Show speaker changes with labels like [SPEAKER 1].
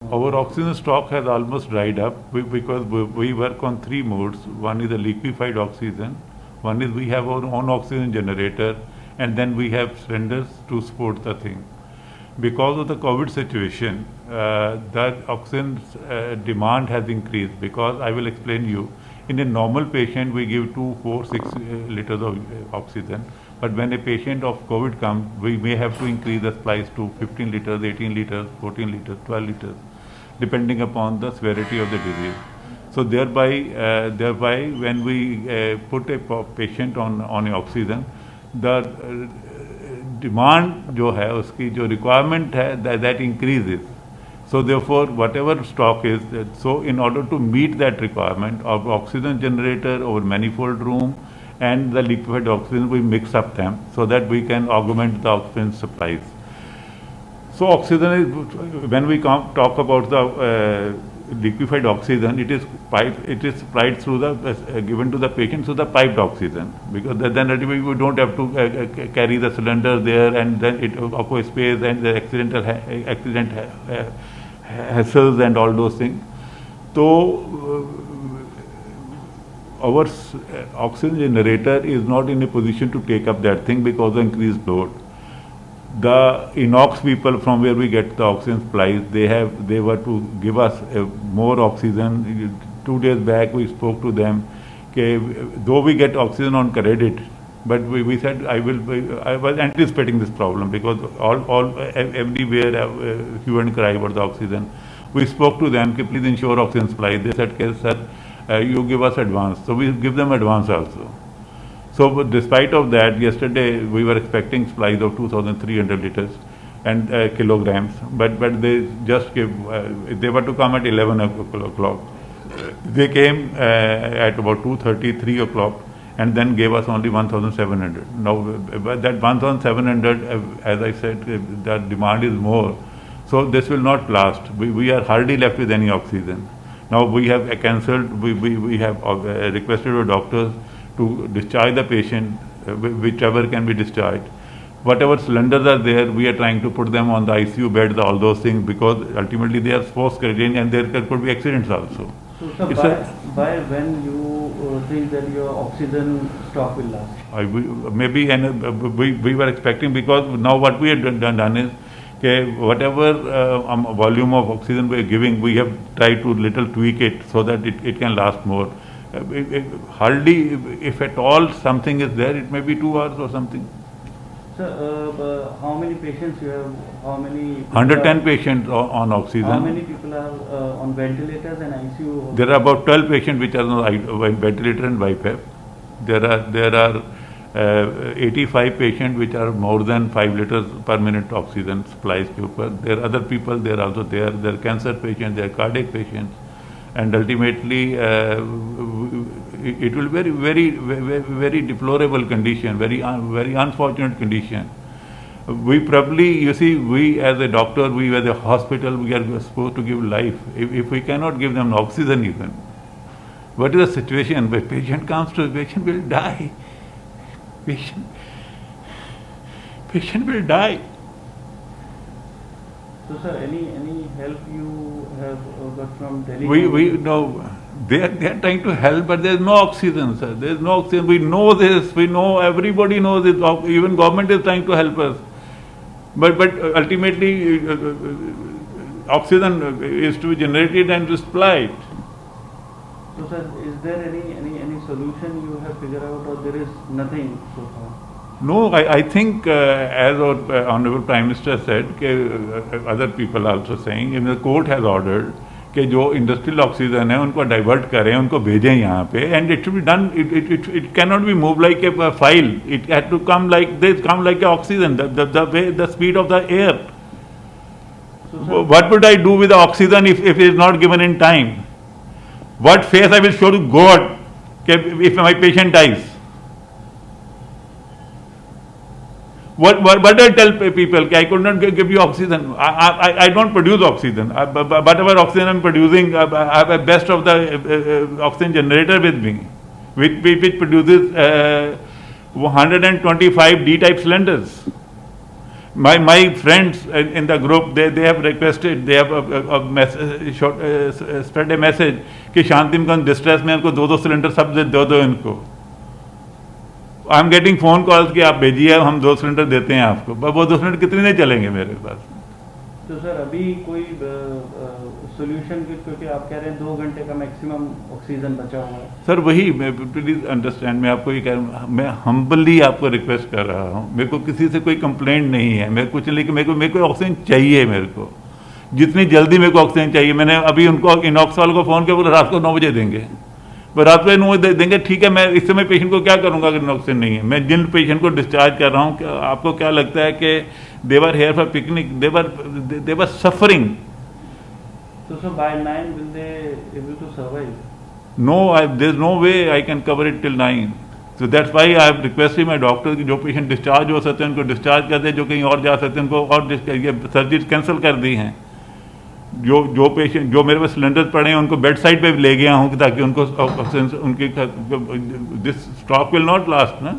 [SPEAKER 1] Our oxygen stock has almost dried up because we work on three modes. One is the liquefied oxygen, one is we have our own oxygen generator, and then we have cylinders to support the thing. Because of the COVID situation, the oxygen demand has increased because I will explain you. In a normal patient, we give 2, 4, 6 liters of oxygen. But when a patient of COVID comes, we may have to increase the supplies to 15 liters, 18 liters, 14 liters, 12 liters, depending upon the severity of the disease. So thereby, when we put a patient on oxygen, the demand जो है उसकी जो requirement है that increases. So therefore, whatever stock is, so in order to meet that requirement of oxygen generator or manifold room and the liquefied oxygen, we mix up them so that we can augment the oxygen supplies. So oxygen is, when we talk about the liquefied oxygen, it is supplied through the given to the patient through the piped oxygen, because then we don't have to carry the cylinder there, and then it occupies space and the accident hassles and all those things. So our oxygen generator is not in a position to take up that thing because of increased load. The Inox people from where we get the oxygen supplies, they were to give us more oxygen. 2 days back we spoke to them, though we get oxygen on credit, but we said I was anticipating this problem because everywhere hue and cry about the oxygen. We spoke to them, please ensure oxygen supply. They said, sir, you give us advance. So we give them advance also. So despite of that, yesterday we were expecting supplies of 2,300 liters and kilograms, but they just gave, they were to come at 11 o'clock. They came at about 2:30, 3 o'clock, and then gave us only 1,700. Now that 1,700, as I said, the demand is more. So this will not last. We are hardly left with any oxygen. Now we have cancelled, we have requested our doctors to discharge the patient, whichever can be discharged. Whatever cylinders are there, we are trying to put them on the ICU beds, all those things, because ultimately they are force carrying and there could be accidents also.
[SPEAKER 2] So by when you think that your oxygen stock will last?
[SPEAKER 1] Maybe, and we were expecting, because now what we have done is, whatever volume of oxygen we are giving, we have tried to little tweak it so that it can last more. Hardly, if at all something is there, it may be 2 hours or something.
[SPEAKER 2] So, how many patients you have? How many?
[SPEAKER 1] 110 patients on oxygen.
[SPEAKER 2] How many people are on ventilators and ICU?
[SPEAKER 1] There are about 12 patients which are on ventilator and BiPAP. There are 85 patients which are more than 5 liters per minute oxygen supplies. There are other people. They are also there. There are cancer patients. There are cardiac patients. And ultimately, it will be very deplorable condition, very unfortunate condition. We probably, you see, we as a doctor, we as a hospital, we are supposed to give life. If we cannot give them oxygen even, what is the situation? When patient comes to, patient will die. Patient will die.
[SPEAKER 2] So, sir, any help you have got from Delhi?
[SPEAKER 1] We know they are trying to help, but there is no oxygen, sir. There is no oxygen. We know this. We know, everybody knows it. Even government is trying to help us. But ultimately, oxygen is to be generated and supplied.
[SPEAKER 2] So, sir, is there any solution you have figured out, or there is nothing so far?
[SPEAKER 1] No, I think as our Honorable Prime Minister said, other people also saying, the court has ordered कि जो industrial oxygen है उनको divert करें, उनको भेजें यहाँ पे, and it should be done. It can not be move like a file. It had to come like this, come like a oxygen, the speed of the air. What would I do with the oxygen if it is not given in time? What face I will show to God if my patient dies? What I tell people? I could not give you oxygen. I don't produce oxygen. Whatever oxygen I'm producing, I have a best of the oxygen generator with me, which produces 125 D-type cylinders. My friends in the group, they have requested, they have a message, spread a message कि शांति में distress में इनको 2-2 cylinder सब दे दो इनको. I am getting phone calls कि आप भेजिए, हम 2 सिलेंडर देते हैं आपको. वो 2 सिलेंडर कितने नहीं चलेंगे मेरे पास.
[SPEAKER 2] तो सर अभी कोई सोल्यूशन, क्योंकि आप कह रहे हैं 2 घंटे का मैक्सिमम ऑक्सीजन बचा हुआ है.
[SPEAKER 1] सर वही, प्लीज अंडरस्टैंड, मैं आपको ये कह रहा हूँ, मैं हम्बली आपको रिक्वेस्ट कर रहा हूँ. मेरे को किसी से कोई कंप्लेंट नहीं है, मेरे कुछ नहीं, मेरे को ऑक्सीजन चाहिए. मेरे को जितनी जल्दी मेरे को ऑक्सीजन चाहिए. मैंने अभी उनको इनॉक्स वालों को फ़ोन किया, बोले रात को 9 बजे देंगे. वो रात को 9 बजे देंगे, ठीक है. मैं इस समय पेशेंट को क्या करूँगा अगर ऑक्सीजन नहीं है. मैं जिन पेशेंट को डिस्चार्ज कर रहा हूँ, आपको क्या लगता है कि they were here for picnic? They were suffering.
[SPEAKER 2] So by 9 will they able to survive?
[SPEAKER 1] No, there's no way I can cover it till 9. So that's why I have requested my doctor कि जो patient discharge हो सकते हैं उनको discharge कर दे, जो कहीं और जा सकते हैं उनको और ये सर्जरी कैंसिल कर दी हैं. जो पेशेंट, जो मेरे पास सिलेंडर पड़े हैं उनको बेड साइड पे ले गया हूँ ताकि उनको ऑक्सीजन, उनकी this stock will not last ना.